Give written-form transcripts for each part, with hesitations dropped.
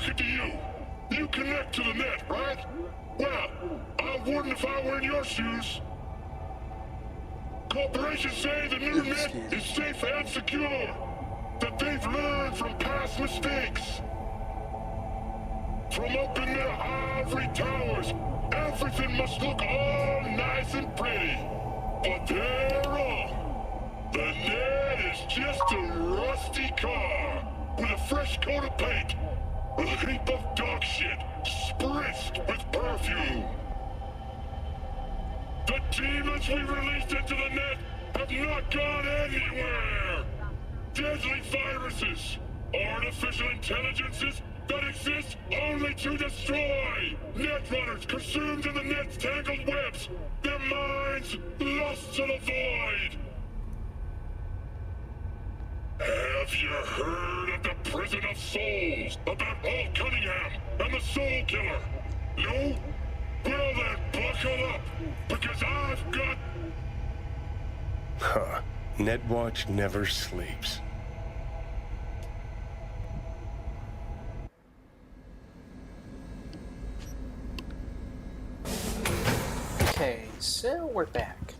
talking to you. You connect to the net, right? Well, I wouldn't if I were in your shoes. Corporations say the new net is safe and secure. That they've learned from past mistakes. From up in their ivory towers, everything must look all nice and pretty. But they're wrong. The net is just a rusty car with a fresh coat of paint, with a heap of dog shit spritzed with perfume. The demons we released into the net have not gone anywhere. Deadly viruses, artificial intelligences that exist only to destroy. Netrunners consumed in the net's tangled webs, their minds lost to the void. Have you heard of the Prison of Souls, about Alt Cunningham and the Soul Killer? No? Well then, buckle up, because I've got... Huh. Netwatch never sleeps. Okay, so we're back.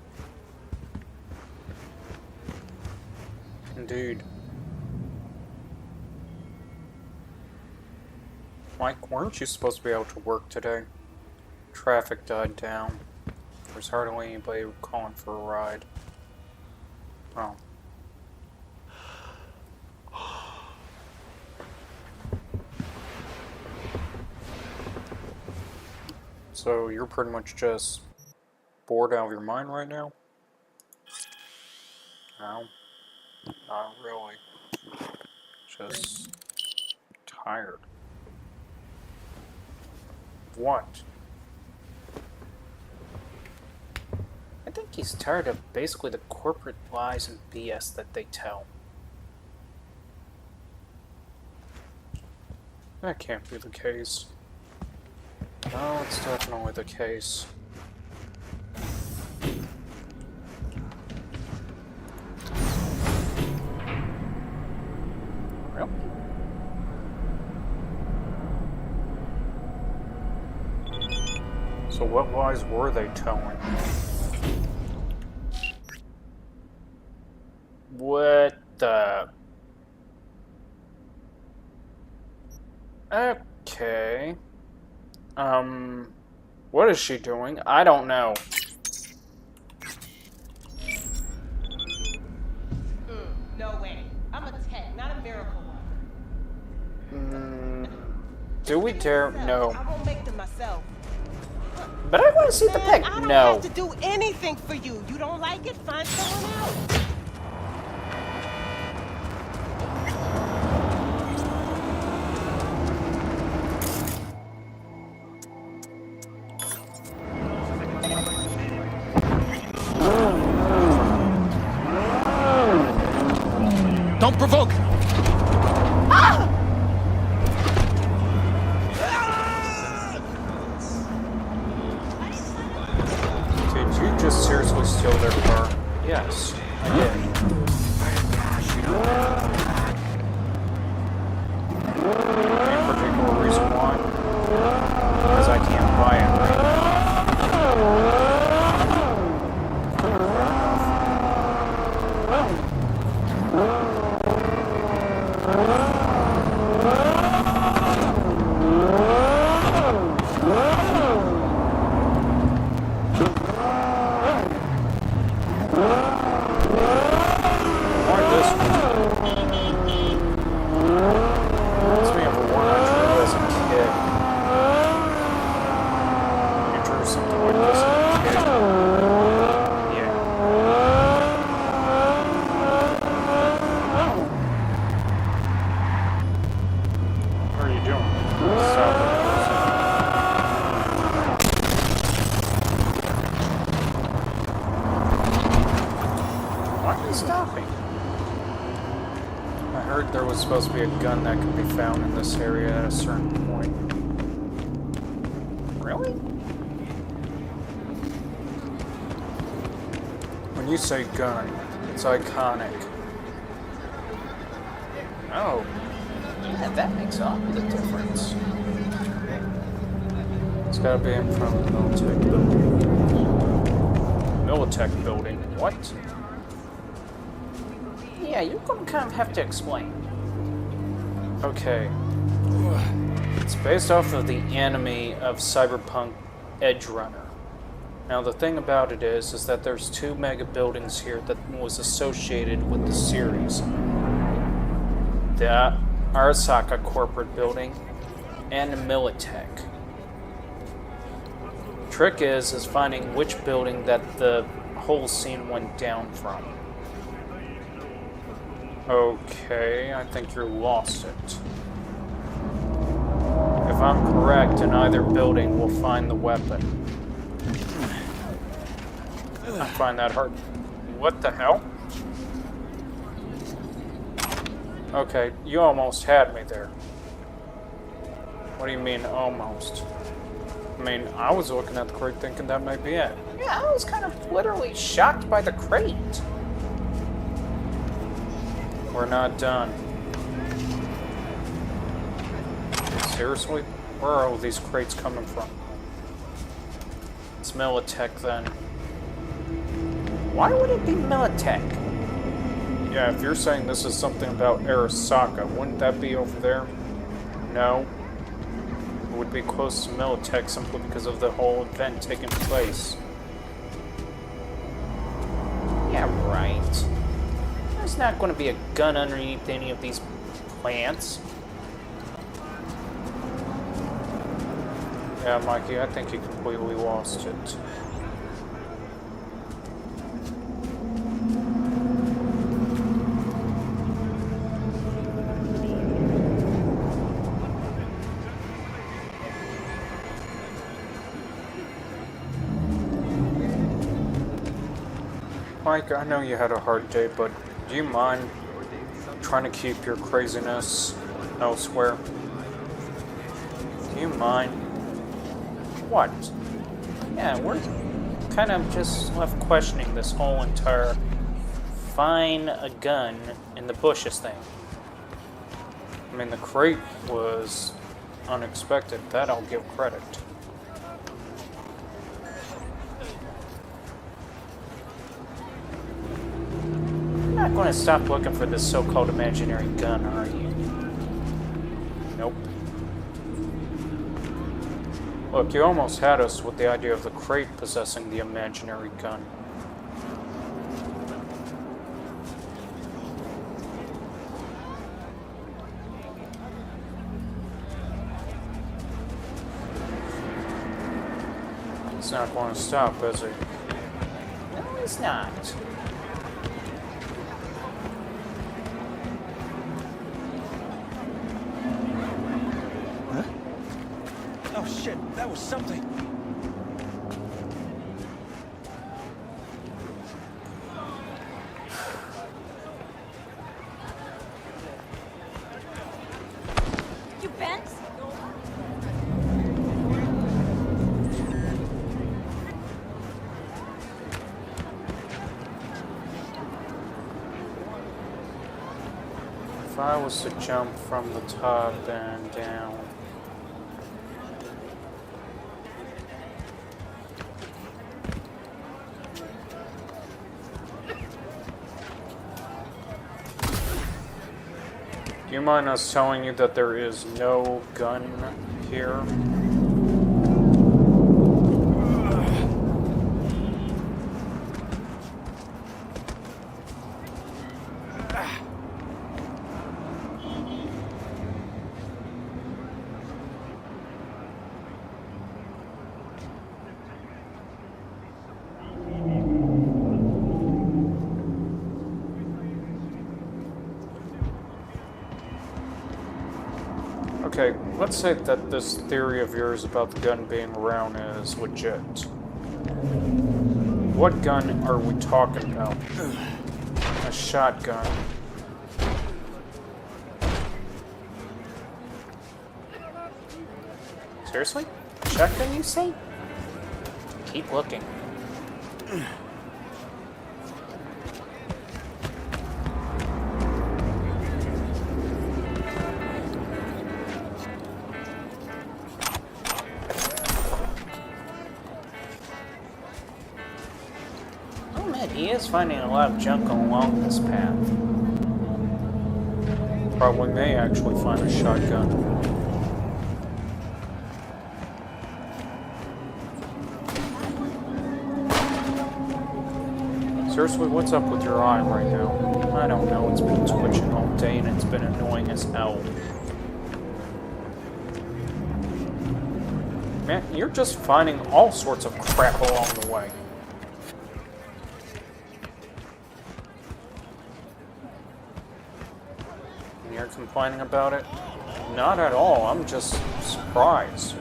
Indeed. Mike, weren't you supposed to be able to work today? Traffic died down. There's hardly anybody calling for a ride. Oh. So you're pretty much just bored out of your mind right now? No, not really. Just tired. What? I think he's tired of basically the corporate lies and BS that they tell. That can't be the case. No, it's definitely the case. Well. So what lies were they telling? What the... Okay. What is she doing? I don't know. No way. I'm a tech, not a miracle worker. Do we dare? No. I won't make them myself. But I want to see the pic. I don't No. have to do anything for you. You don't like it? Find someone else. Don't provoke! Did you just seriously steal their car? Yes, I did. Any particular reason why? Because I can't buy it right now. There was supposed to be a gun that could be found in this area at a certain point. Really? When you say gun, it's iconic. Oh. Yeah, that makes all the difference. It's gotta be in front of the Militech building. Militech building? What? Yeah, you're gonna kind of have to explain. Okay. It's based off of the anime of Cyberpunk Edge Runner. Now the thing about it is that there's two mega buildings here that was associated with the series. The Arasaka corporate building and the Militech. Trick is finding which building that the whole scene went down from. Okay, I think you lost it. If I'm correct, in either building we'll find the weapon. I find that hard. What the hell? Okay, you almost had me there. What do you mean, almost? I mean, I was looking at the crate thinking that might be it. Yeah, I was kind of literally shocked by the crate. We're not done. Seriously? Where are all these crates coming from? It's Militech then. Why would it be Militech? Yeah, if you're saying this is something about Arasaka, wouldn't that be over there? No. It would be close to Militech simply because of the whole event taking place. Yeah, right. There's not going to be a gun underneath any of these plants. Yeah, Mikey, I think you completely lost it. Mike, I know you had a hard day, but do you mind trying to keep your craziness elsewhere? Do you mind? What? Yeah, we're kind of just left questioning this whole entire find a gun in the bushes thing. I mean, the crate was unexpected. That I'll give credit. You're not going to stop looking for this so-called imaginary gun, are you? Nope. Look, you almost had us with the idea of the crate possessing the imaginary gun. It's not going to stop, is it? No, it's not. Oh shit, that was something. You bent? If I was to jump from the top and down. Do you mind us telling you that there is no gun here? Okay, let's say that this theory of yours about the gun being around is legit. What gun are we talking about? A shotgun. Seriously? Shotgun, you say? Keep looking. he is finding a lot of junk along this path. Probably may actually find a shotgun. Seriously, what's up with your eye right now? I don't know, it's been twitching all day and it's been annoying as hell. Man, you're just finding all sorts of crap along the way. And you're complaining about it? Not at all, I'm just surprised.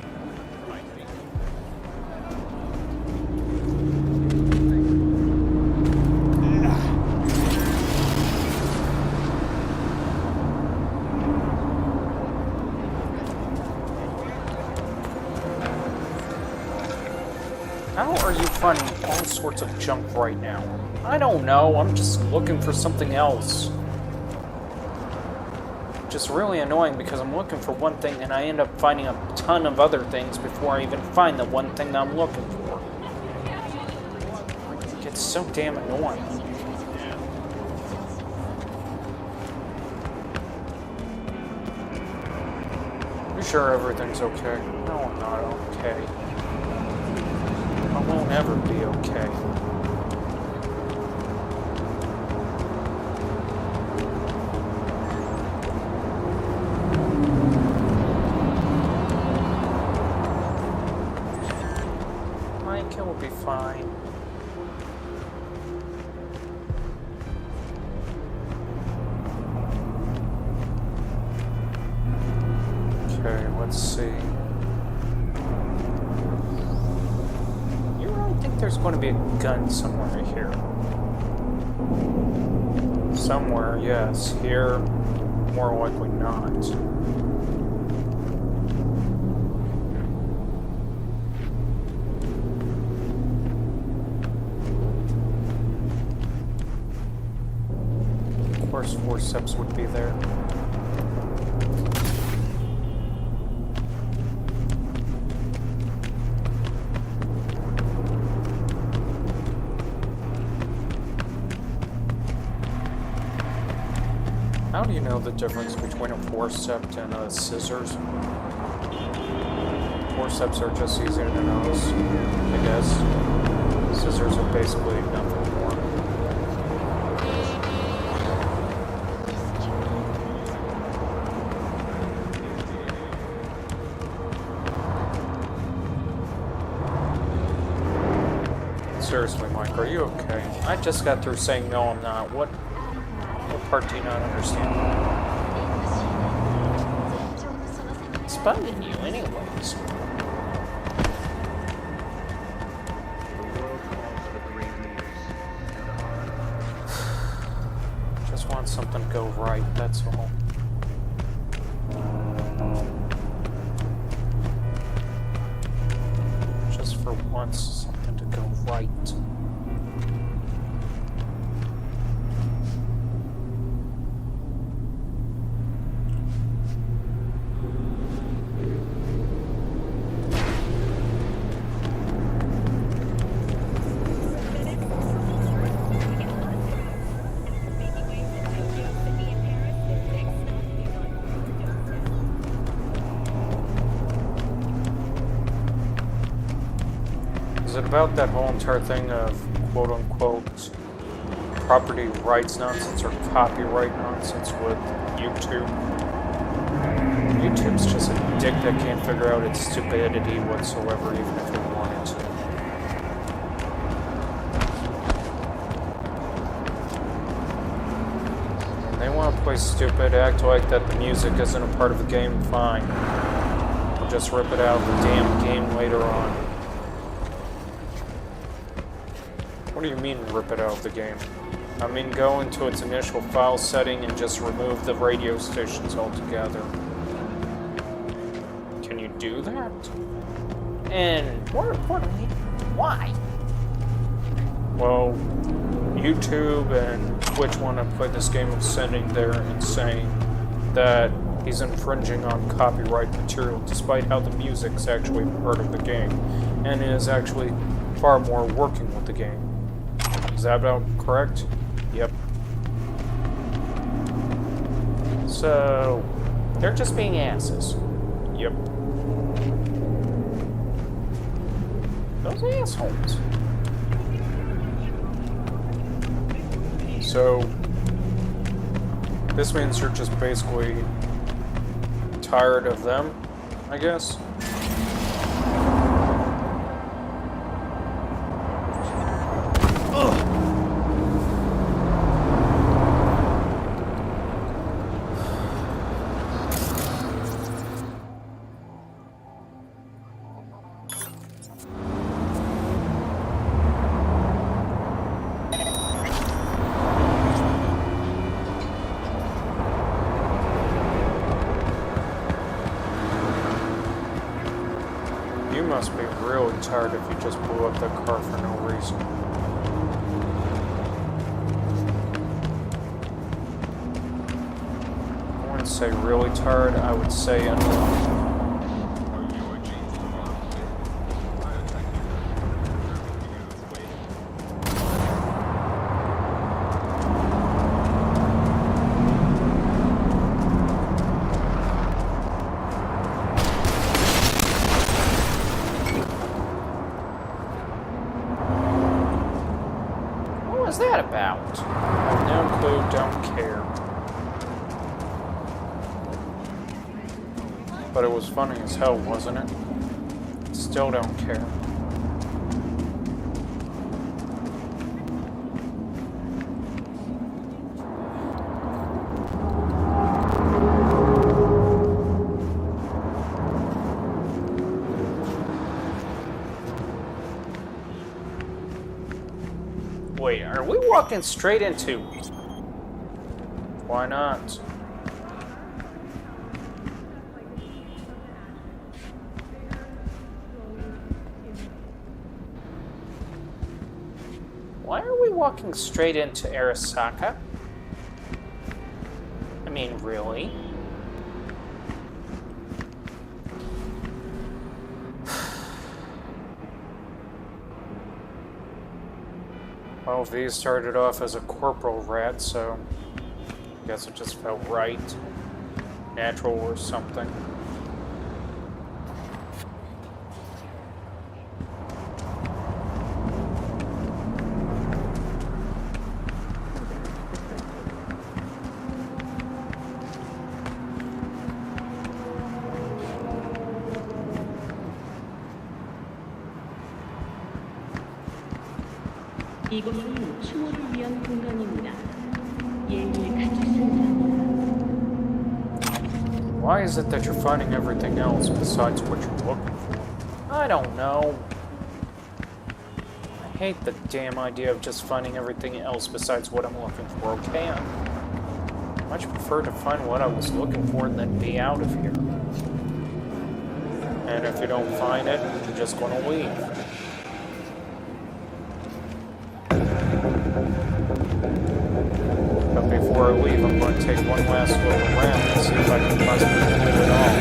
How are you finding all sorts of junk right now? I don't know, I'm just looking for something else. Just really annoying because I'm looking for one thing and I end up finding a ton of other things before I even find the one thing that I'm looking for. It gets so damn annoying. You sure everything's okay? No, I'm not okay. I won't ever be okay. Mike, it will be fine. Okay, let's see. I think there's going to be a gun somewhere here. Somewhere, yes. Here, more likely not. Of course, forceps would be there. How do you know the difference between a forceps and a scissors? Forceps are just easier to nose, I guess. Scissors are basically nothing more. Seriously, Mike, are you okay? I just got through saying no, I'm not. What part do you not understand? It's bugging you anyways. Just want something to go right, that's all. Just for once, something to go right. Is it about that whole entire thing of quote-unquote property rights nonsense or copyright nonsense with YouTube? YouTube's just a dick that can't figure out its stupidity whatsoever, even if it wanted to. They want to play stupid, act like that the music isn't a part of the game, fine. We'll just rip it out of the damn game later on. What do you mean, rip it out of the game? I mean, go into its initial file setting and just remove the radio stations altogether. Can you do that? And more importantly, why? Well, YouTube and Twitch want to play this game of sitting there and saying that he's infringing on copyright material despite how the music's actually part of the game and is actually far more working with the game. Is that about correct? Yep. So, they're just being asses. Yep. Those assholes. So, this means you're just basically tired of them, I guess. You must be really tired if you just blew up that car for no reason. I wouldn't say really tired, I would say annoyed. What was that about? No clue, don't care. But it was funny as hell, wasn't it? Still don't care. Wait, are we walking straight into... Why not? Why are we walking straight into Arasaka? I mean, really? Well, V started off as a corporal rat, so I guess it just felt right. Natural or something. 이곳은 추모를 위한 공간입니다. 예의를 갖추습니다. Why is it that you're finding everything else besides what you're looking for? I don't know. I hate the damn idea of just finding everything else besides what I'm looking for, okay? I much prefer to find what I was looking for than be out of here. And if you don't find it, you're just gonna leave. But before I leave, I'm going to take one last little round and see if I can possibly complete it all.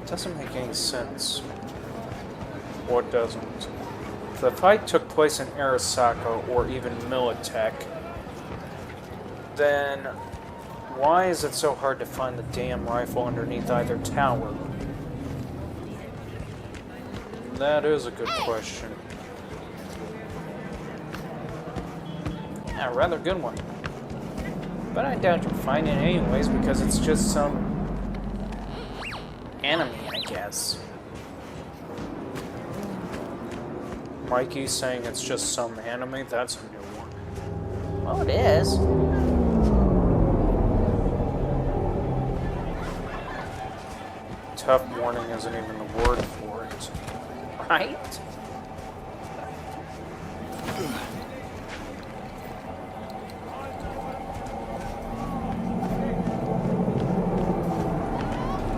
It doesn't make any sense. What doesn't? If the fight took place in Arasaka or even Militech, then why is it so hard to find the damn rifle underneath either tower? That is a good question. Yeah, a rather good one. But I doubt you'll find it anyways because it's just some enemy, I guess. Mikey's saying it's just some anime? That's a new one. Well, it is. Tough morning isn't even the word for it. Right?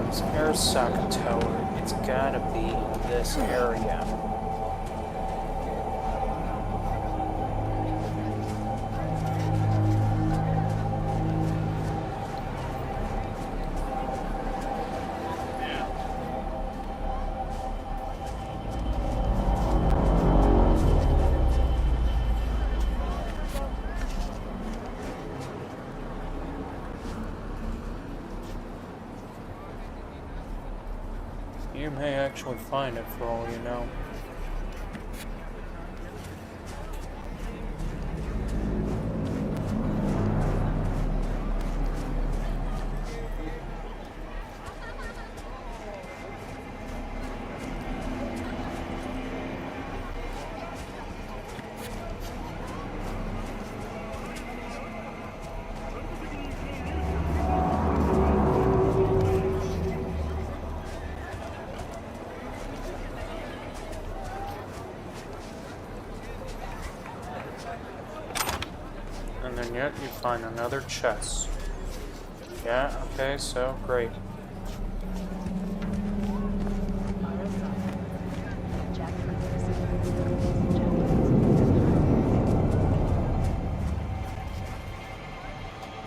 It's Arasaka Tower. It's gotta be in this area. You may actually find it for all you know. And then yet you find another chest. Yeah, okay, so great.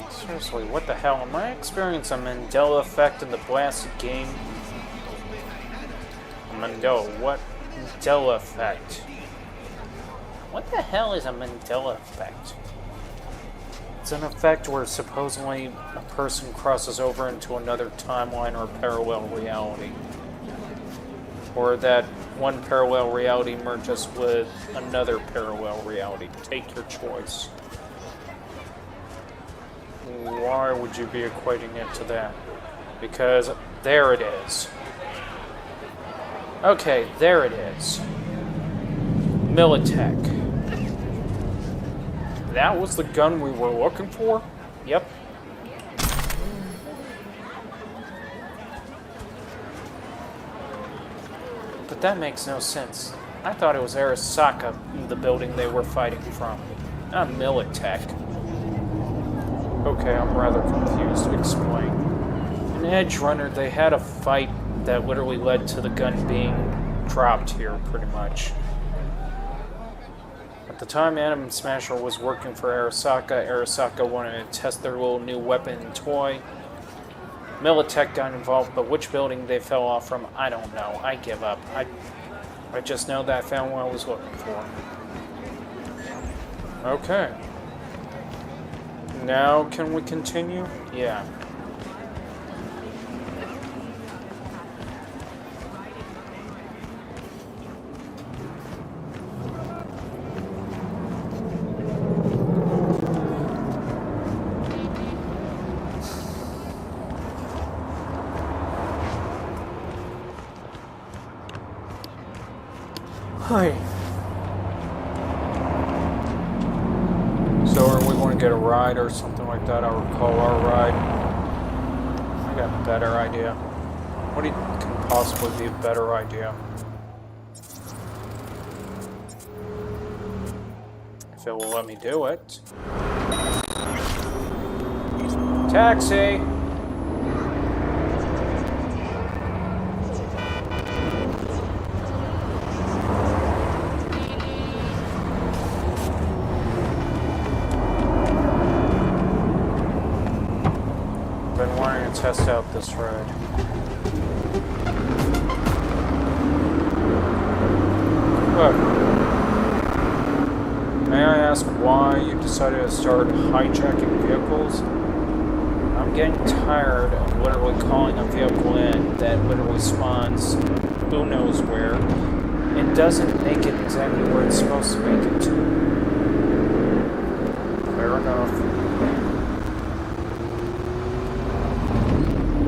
Seriously, what the hell? Am I experiencing a Mandela effect in the blasted game? Mandela, what? Mandela effect. What the hell is a Mandela effect? It's an effect where supposedly a person crosses over into another timeline or parallel reality. Or that one parallel reality merges with another parallel reality. Take your choice. Why would you be equating it to that? Because there it is. Okay, there it is. Militech. That was the gun we were looking for? Yep. But that makes no sense. I thought it was Arasaka, the building they were fighting from. Not Militech. Okay, I'm rather confused. Explain. In Edge Runner, they had a fight that literally led to the gun being dropped here, pretty much. At the time Atom Smasher was working for Arasaka, Arasaka wanted to test their little new weapon and toy. Militech got involved, but which building they fell off from, I don't know. I give up. I just know that I found what I was looking for. Okay. Now, can we continue? Yeah. Hi. So are we going to get a ride or something like that? I'll recall our ride. I got a better idea. What can possibly be a better idea? If it will let me do it. Taxi! Test out this ride. Look, may I ask why you decided to start hijacking vehicles? I'm getting tired of literally calling a vehicle in that literally spawns who knows where and doesn't make it exactly where it's supposed to make it to. Fair enough.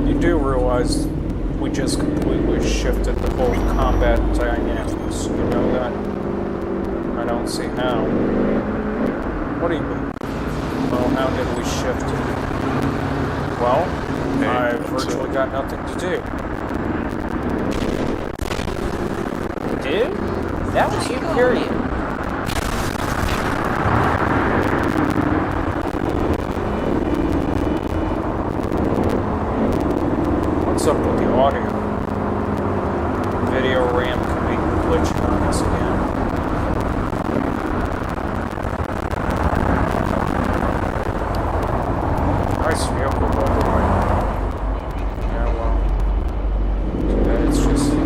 You do realize we just completely shifted the whole combat dynamics. You know that? I don't see how. What do you mean? Well, how did we shift it? Well, I virtually got nothing to do. Dude? That was you, period. What's up with the audio? video RAM could be glitching on us again. Nice vehicle, by the way. Yeah, well, too bad it's just a game.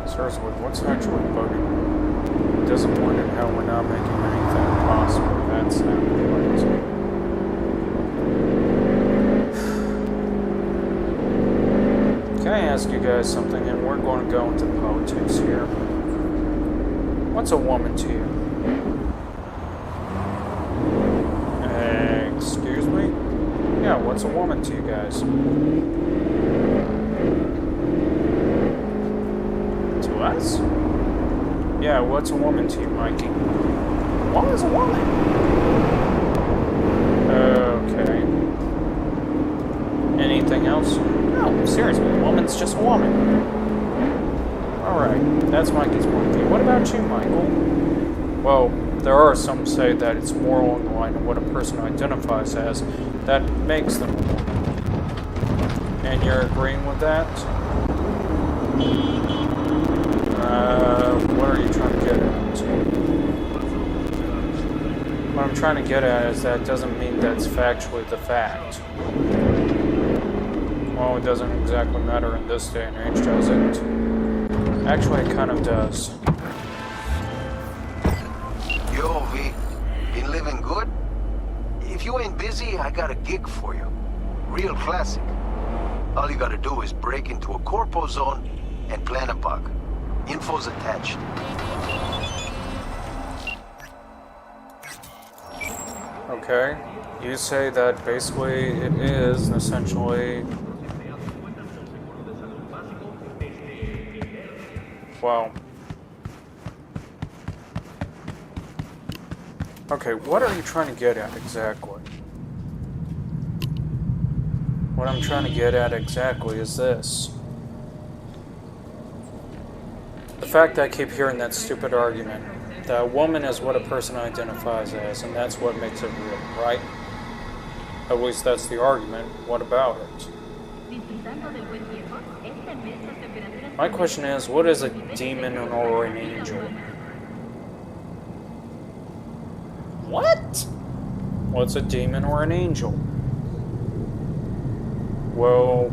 Seriously, what's actually bugging? Disappointed how we're not making anything possible. That's not right. Can I ask you guys something? And we're going to go into politics here. What's a woman to you? Excuse me? Yeah, what's a woman to you guys? Us? Yeah, what's a woman to you, Mikey? What is a woman? Okay. Anything else? No, seriously, a woman's just a woman. Alright, that's Mikey's point of view. What about you, Michael? Well, there are some who say that it's more along the line of what a person identifies as that makes them a woman. And you're agreeing with that? What are you trying to get at? What I'm trying to get at is that doesn't mean that's factually the fact. Well, it doesn't exactly matter in this day and age, does it? Actually, it kind of does. Yo, V, been living good? If you ain't busy, I got a gig for you. Real classic. All you gotta do is break into a corpo zone and plant a bug. Info's attached. Okay. You say that basically it is essentially... Well... Okay, what are you trying to get at exactly? What I'm trying to get at exactly is this. The fact that I keep hearing that stupid argument, that a woman is what a person identifies as, and that's what makes it real, right? At least that's the argument. What about it? My question is, what is a demon or an angel? What? What's a demon or an angel? Well...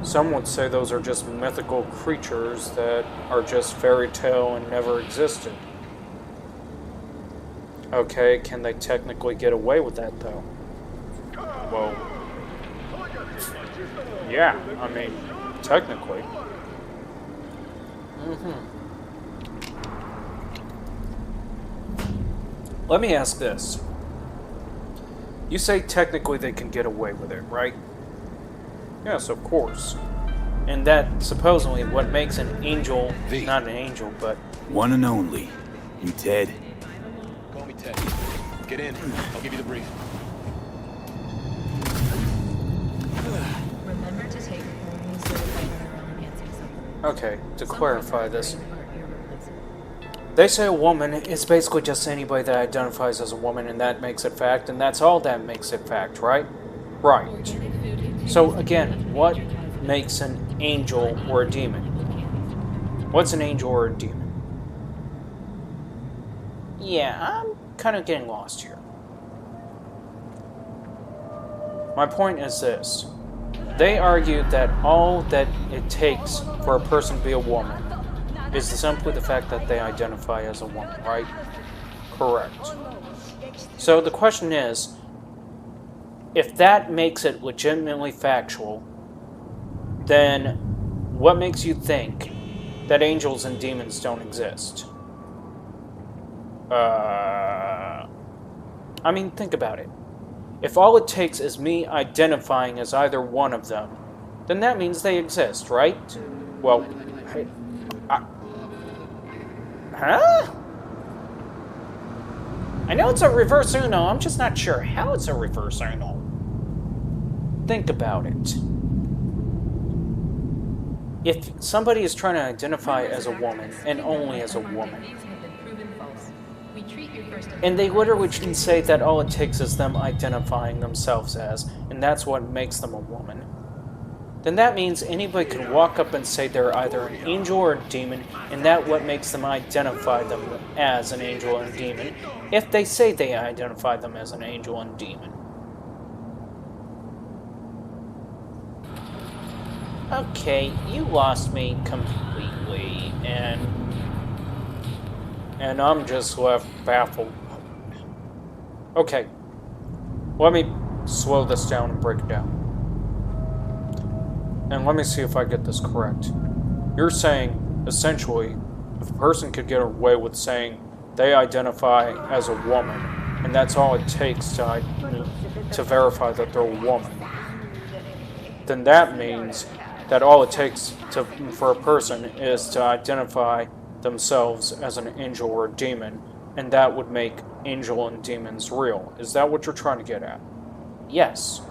Some would say those are just mythical creatures that are just fairy tale and never existed. Okay, can they technically get away with that, though? Well, yeah, I mean, technically. Let me ask this. You say technically they can get away with it, right? Yes, of course. And that supposedly what makes an angel, not an angel, but... One and only. You Ted? Call me Ted. Get in. I'll give you the brief. Remember to take only certified mineral enhancing supplements. Okay, to clarify this. They say a woman is basically just anybody that identifies as a woman, and that makes it fact, and that's all that makes it fact, right? Right. So again, what makes an angel or a demon? What's an angel or a demon? Yeah, I'm kind of getting lost here. My point is this. They argued that all that it takes for a person to be a woman is simply the fact that they identify as a woman, right? Correct. So the question is, if that makes it legitimately factual, then what makes you think that angels and demons don't exist? I mean, think about it. If all it takes is me identifying as either one of them, then that means they exist, right? Well, huh? I know it's a reverse Uno, I'm just not sure how it's a reverse Uno. Think about it. If somebody is trying to identify as a woman, and only as a woman, and they literally can say that all it takes is them identifying themselves as, and that's what makes them a woman, then that means anybody can walk up and say they're either an angel or a demon, and that what makes them identify them as an angel and demon, if they say they identify them as an angel and demon. Okay, you lost me completely, and I'm just left baffled. Okay, let me slow this down and break it down. And let me see if I get this correct. You're saying, essentially, if a person could get away with saying they identify as a woman, and that's all it takes to verify that they're a woman, then that means that all it takes for a person is to identify themselves as an angel or a demon, and that would make angel and demons real. Is that what you're trying to get at? Yes.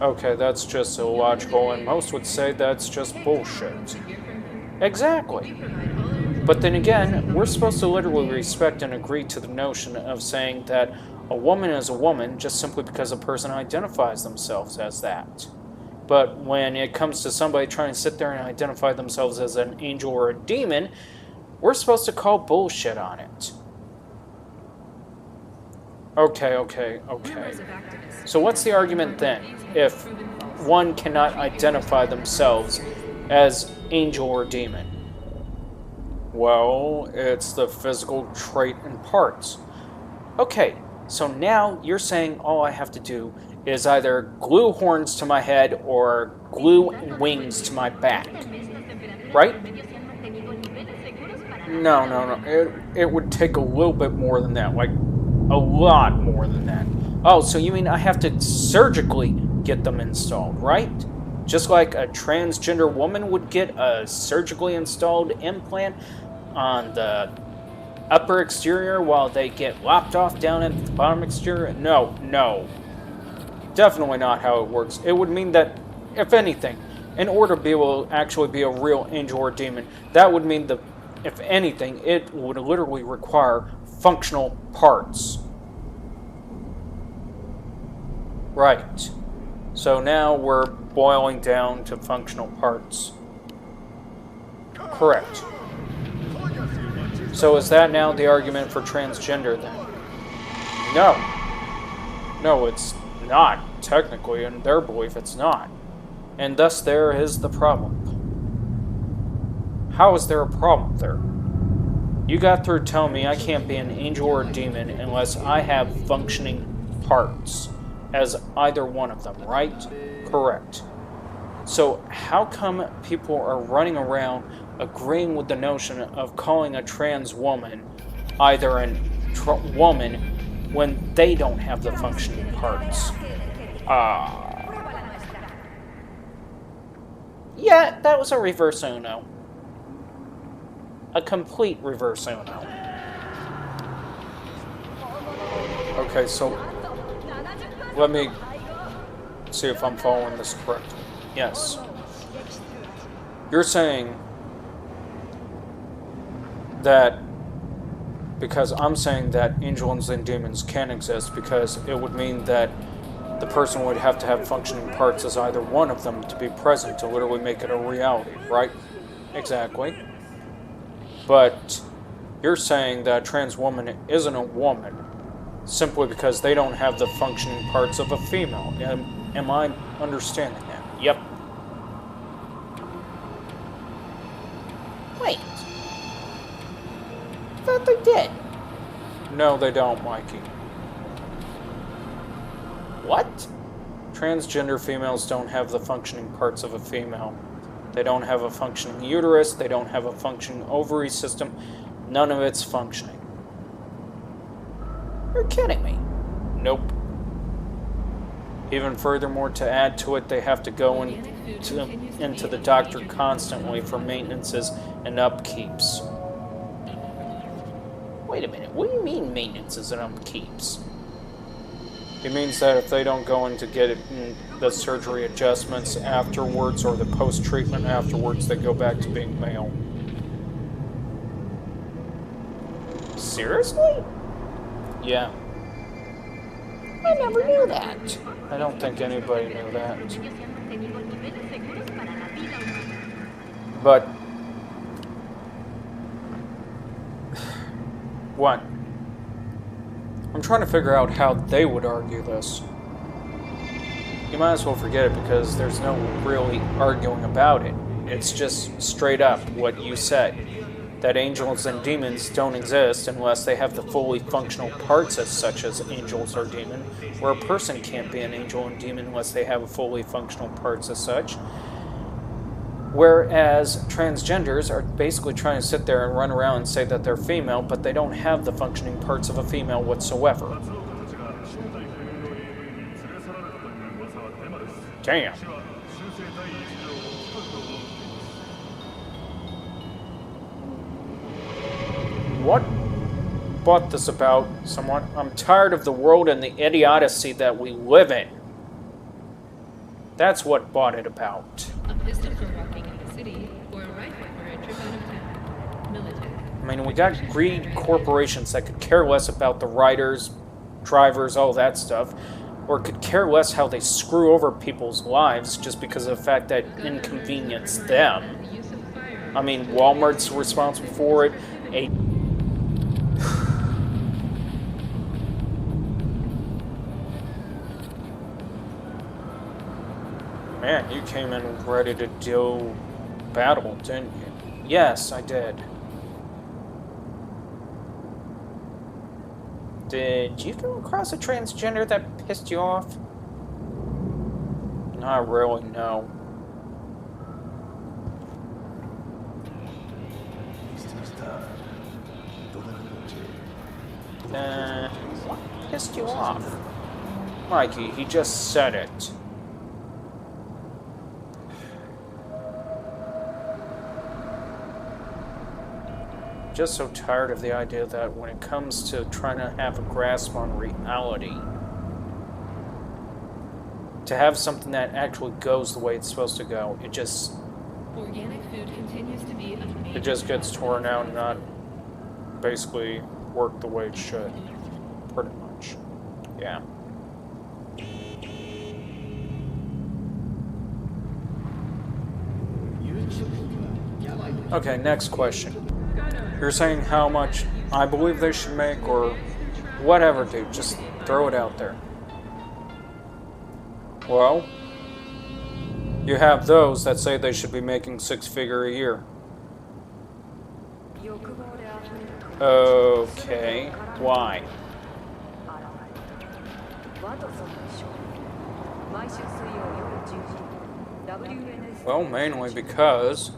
Okay, that's just illogical, and most would say that's just bullshit. Exactly. But then again, we're supposed to literally respect and agree to the notion of saying that a woman is a woman just simply because a person identifies themselves as that. But when it comes to somebody trying to sit there and identify themselves as an angel or a demon, we're supposed to call bullshit on it. Okay. So what's the argument then, if one cannot identify themselves as angel or demon? Well, it's the physical trait and parts. Okay, so now you're saying all I have to do is either glue horns to my head or glue wings to my back, right? No. It would take a little bit more than that, like a lot more than that. Oh, so you mean I have to surgically get them installed, right? Just like a transgender woman would get a surgically installed implant on the upper exterior while they get lopped off down at the bottom exterior? No. Definitely not how it works. It would mean that, if anything, in order to be able to actually be a real angel or demon, that would mean that, if anything, it would literally require functional parts. Right. So now we're boiling down to functional parts. Correct. So is that now the argument for transgender then? No, it's not. Technically, in their belief, it's not. And thus there is the problem. How is there a problem there? You got through telling me I can't be an angel or a demon unless I have functioning parts as either one of them, right? Correct. So how come people are running around agreeing with the notion of calling a trans woman either a woman when they don't have the functioning parts? Yeah, that was a reverse Uno. A complete reverse Uno. Okay, so let me see if I'm following this correct. Yes. You're saying that because I'm saying that angels and demons can exist because it would mean that the person would have to have functioning parts as either one of them to be present to literally make it a reality, right? Exactly. But you're saying that a trans woman isn't a woman simply because they don't have the functioning parts of a female. Am I understanding that? Yep. Wait. I thought they did. No, they don't, Mikey. What? Transgender females don't have the functioning parts of a female. They don't have a functioning uterus. They don't have a functioning ovary system. None of it's functioning. You're kidding me. Nope. Even furthermore, to add to it, they have to go into the doctor constantly for maintenances and upkeeps. Wait a minute, what do you mean maintenances and upkeeps? It means that if they don't go in to get the surgery adjustments afterwards or the post-treatment afterwards, they go back to being male. Seriously? Yeah. I never knew that. I don't think anybody knew that. But what? I'm trying to figure out how they would argue this. You might as well forget it because there's no really arguing about it. It's just straight up what you said. That angels and demons don't exist unless they have the fully functional parts as such as angels or demon, where a person can't be an angel and demon unless they have a fully functional parts as such. Whereas transgenders are basically trying to sit there and run around and say that they're female, but they don't have the functioning parts of a female whatsoever. Damn. What brought this about somewhat? I'm tired of the world and the idiocy that we live in. That's what brought it about. A pistol for walking in the city, or a rifle for a trip out of town. Military. I mean, we got greedy corporations that could care less about the riders, drivers, all that stuff, or could care less how they screw over people's lives just because of the fact that it inconvenienced them. I mean, Walmart's responsible for it. Man, you came in ready to do battle, didn't you? Yes, I did. Did you come across a transgender that pissed you off? Not really, no. What pissed you off? Mikey, he just said it. Just so tired of the idea that when it comes to trying to have a grasp on reality, to have something that actually goes the way it's supposed to go, it just Organic food continues to be a it just gets torn out and not basically work the way it should. Pretty much. Yeah. Okay, next question. You're saying how much I believe they should make, or whatever, dude. Just throw it out there. Well, you have those that say they should be making six-figure a year. Okay, why? Well, mainly because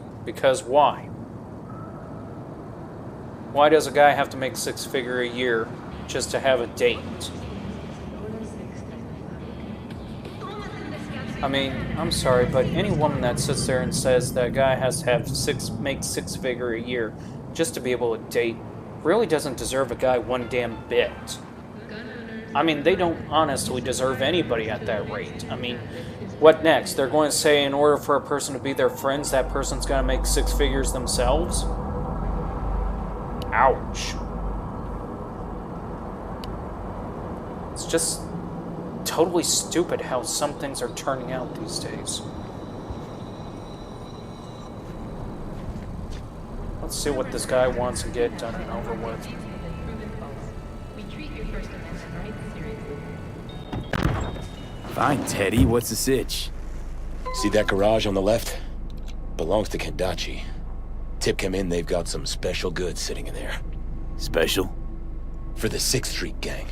why? Why does a guy have to make six-figure a year just to have a date? I mean, I'm sorry, but any woman that sits there and says that a guy has to have make six-figure a year just to be able to date really doesn't deserve a guy one damn bit. I mean, they don't honestly deserve anybody at that rate. I mean, what next? They're going to say in order for a person to be their friends, that person's going to make six figures themselves? Ouch. It's just totally stupid how some things are turning out these days. Let's see what this guy wants to get done and over with. We treat your First Amendment rights seriously. Fine, Teddy. What's the sitch? See that garage on the left? Belongs to Kendachi. Tip came in, they've got some special goods sitting in there. Special? For the 6th Street gang.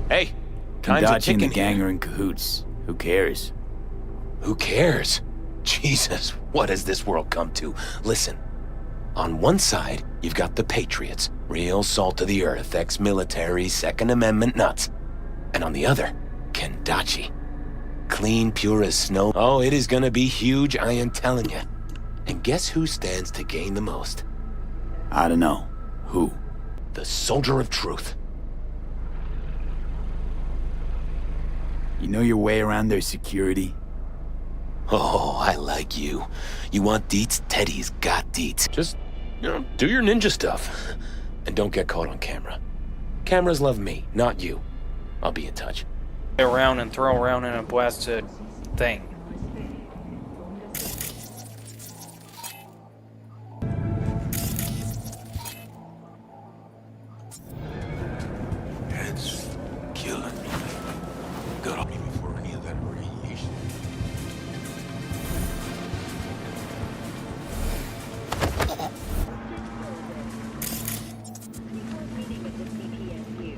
Hey, time's a Kendachi and the ticking gang here. are in cahoots. Who cares? Who cares? Jesus, what has this world come to? Listen, on one side, you've got the Patriots, real salt of the earth, ex-military, Second Amendment nuts. And on the other, Kendachi. Clean, pure as snow. Oh, it is gonna be huge, I am telling you. And guess who stands to gain the most? I don't know. Who? The soldier of truth. You know your way around their security? Oh, I like you. You want deets? Teddy's got deets. Just, do your ninja stuff. And don't get caught on camera. Cameras love me, not you. I'll be in touch. Around and throw around in a blasted thing. It's killing me. Got off even for any of that radiation. Meeting of the CPSU.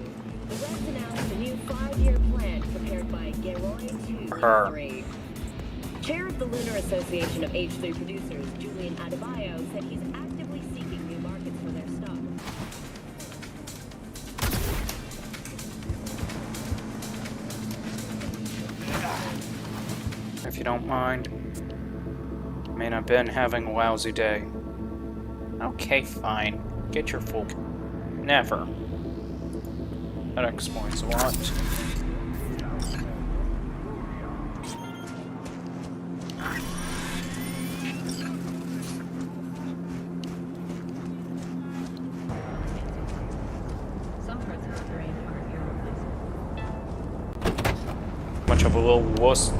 The Reds announced a new 5-year plan prepared by Geroy 2 Chair of the Lunar Association of H3 producers, Julian Adebayo, said he's actively seeking new markets for their stock. If you don't mind. I mean, I've been having a lousy day. Okay, fine. Get your full... Never. That explains a lot. Some parts of the terrain are irreplaceable. Much of a little wuss.